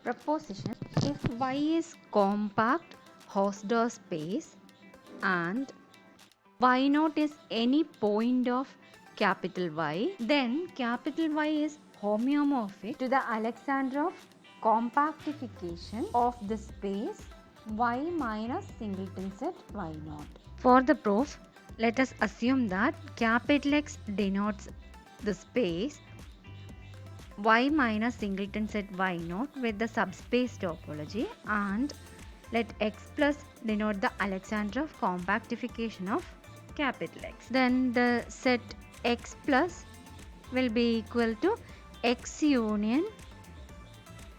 Proposition: if Y is compact Hausdorff space and Y0 is any point of capital Y, then capital Y is homeomorphic to the Alexandrov compactification of the space Y minus singleton set Y0. For the proof, let us assume that capital X denotes the space Y minus singleton set Y0 with the subspace topology, and let X plus denote the Alexandrov compactification of capital X. Then the set X plus will be equal to X union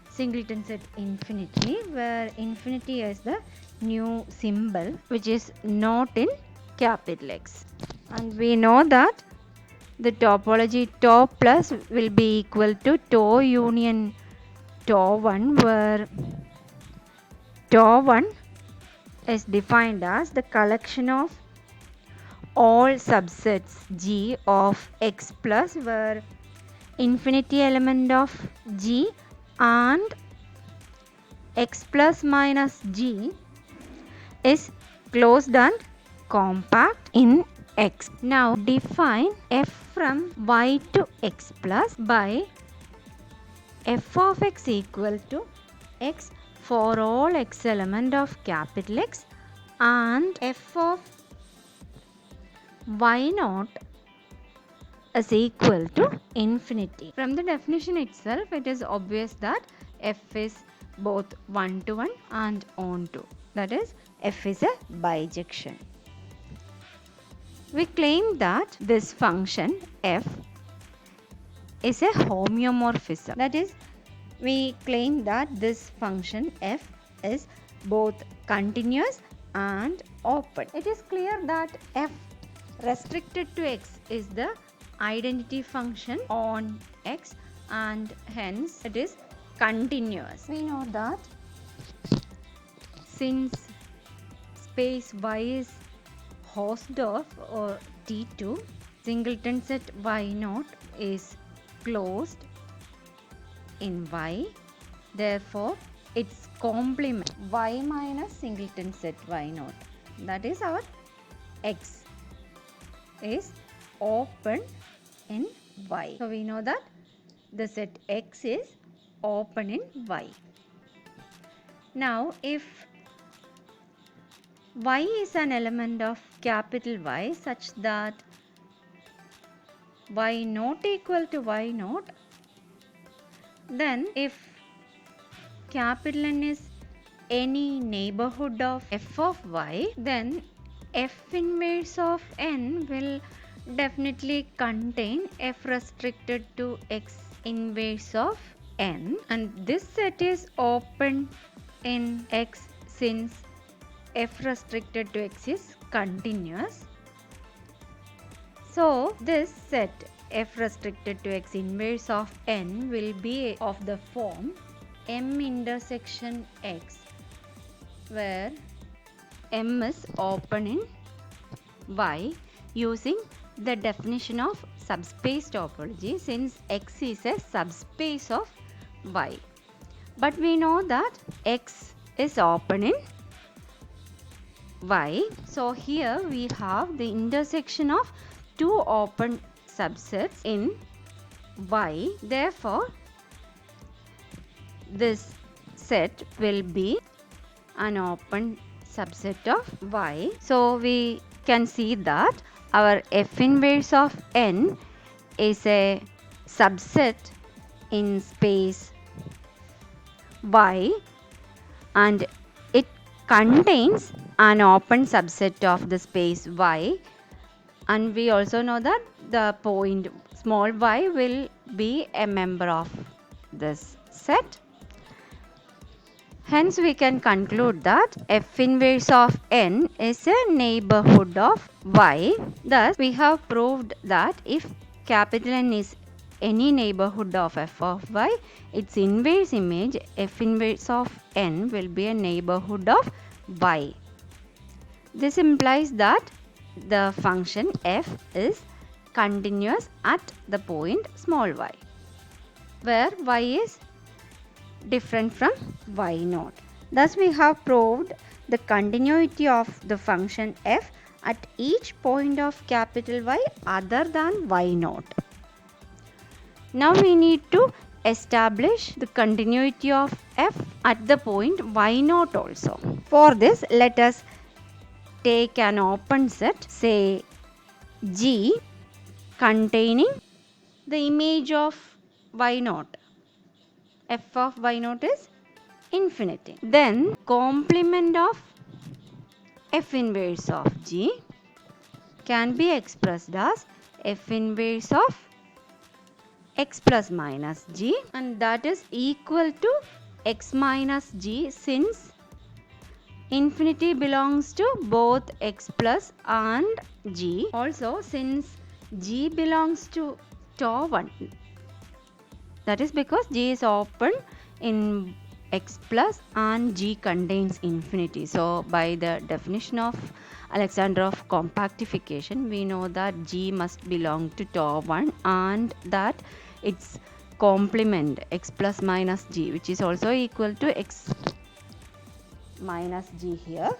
singleton set infinity, where infinity is the new symbol which is not in capital X. And we know that the topology tau plus will be equal to tau union tau 1, where tau 1 is defined as the collection of all subsets G of X plus, where infinity element of G and X plus minus G is closed and compact in X. Now define f from Y to X plus by f of X equal to X for all X element of capital X and f of Y0 is equal to infinity. From the definition itself, it is obvious that f is both 1 to 1 and on to. That is, f is a bijection. We claim that this function f is a homeomorphism. That is, we claim that this function f is both continuous and open. It is clear that f restricted to X is the identity function on X, and hence it is continuous. We know that since space Y is Hausdorff or T2, singleton set Y0 is closed in Y. Therefore, its complement Y minus singleton set Y0, that is our X, is open in Y. So we know that the set X is open in Y. Now if Y is an element of capital Y such that Y not equal to Y0, then if capital N is any neighborhood of f of Y, then f inverse of n will definitely contain f restricted to x inverse of n, and this set is open in X since f restricted to X is continuous. So this set f restricted to X inverse of n will be of the form M intersection X, where M is open in Y using the definition of subspace topology, since X is a subspace of Y. But we know that X is open in Y. So here we have the intersection of two open subsets in Y. Therefore, this set will be an open subset of Y. So we can see that our f inverse of n is a subset in space Y, and it contains an open subset of the space Y, and we also know that the point small y will be a member of this set. Hence we can conclude that f inverse of n is a neighborhood of Y. Thus we have proved that if capital N is any neighborhood of f of Y, its inverse image f inverse of n will be a neighborhood of Y. This implies that the function f is continuous at the point small y, where y is different from y naught. Thus we have proved the continuity of the function f at each point of capital Y other than y naught. Now we need to establish the continuity of f at the point y naught also. For this, let us take an open set, say G, containing the image of y naught. F of y naught is infinity. Then complement of f inverse of G can be expressed as f inverse of x plus minus G, and that is equal to x minus G, since infinity belongs to both x plus and G. Also, since G belongs to tau 1, that is because G is open in x plus and G contains infinity. So by the definition of Alexandrov compactification, we know that G must belong to tau 1 and that its complement x plus minus G, which is also equal to x minus G here,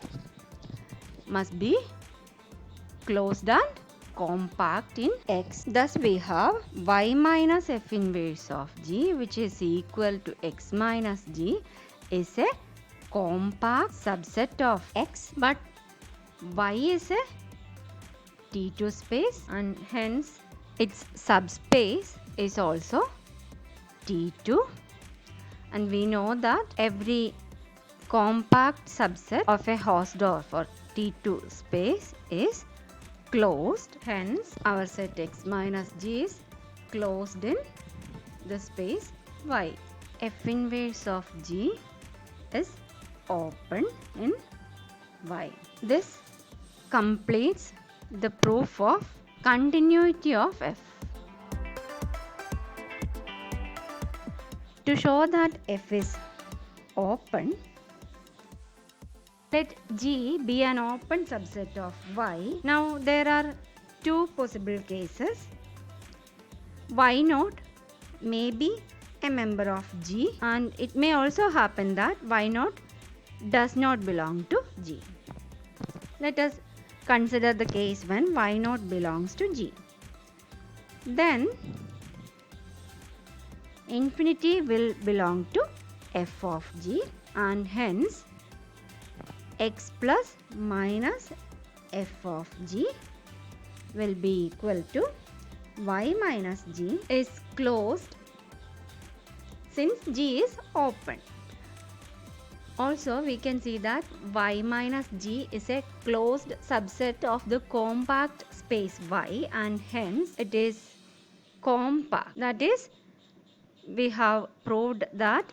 must be closed and compact in X. Thus we have y minus f inverse of G, which is equal to x minus G, is a compact subset of X, but Y is a T2 space and hence its subspace is also T2, and we know that every compact subset of a Hausdorff or T2 space is closed, hence our set x minus G is closed in the space Y. F inverse of G is open in Y. This completes the proof of continuity of F. To show that F is open, let G be an open subset of Y. Now there are two possible cases. Y naught may be a member of G, and it may also happen that Y naught does not belong to G. Let us consider the case when Y naught belongs to G. Then infinity will belong to f of G, and hence x plus minus f of G will be equal to y minus G is closed since G is open. Also we can see that y minus G is a closed subset of the compact space Y, and hence it is compact. That is, we have proved that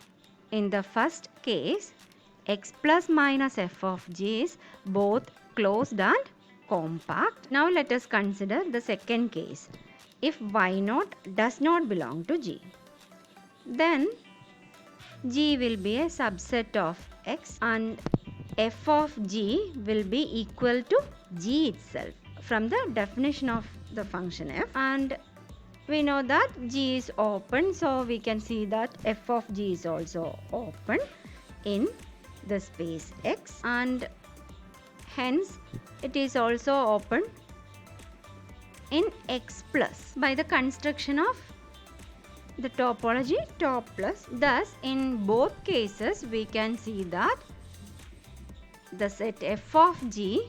in the first case x plus minus f of G is both closed and compact. Now let us consider the second case. If y naught does not belong to G, then G will be a subset of x and f of G will be equal to G itself from the definition of the function f, and we know that G is open, so we can see that f of G is also open in the space X, and hence it is also open in X plus by the construction of the topology top plus. Thus in both cases we can see that the set f of G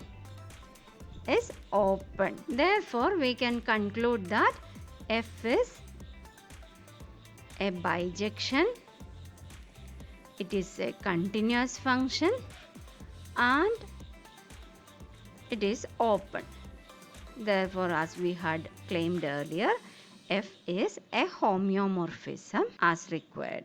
is open. Therefore we can conclude that f is a bijection, it is a continuous function, and it is open. Therefore, as we had claimed earlier, f is a homeomorphism as required.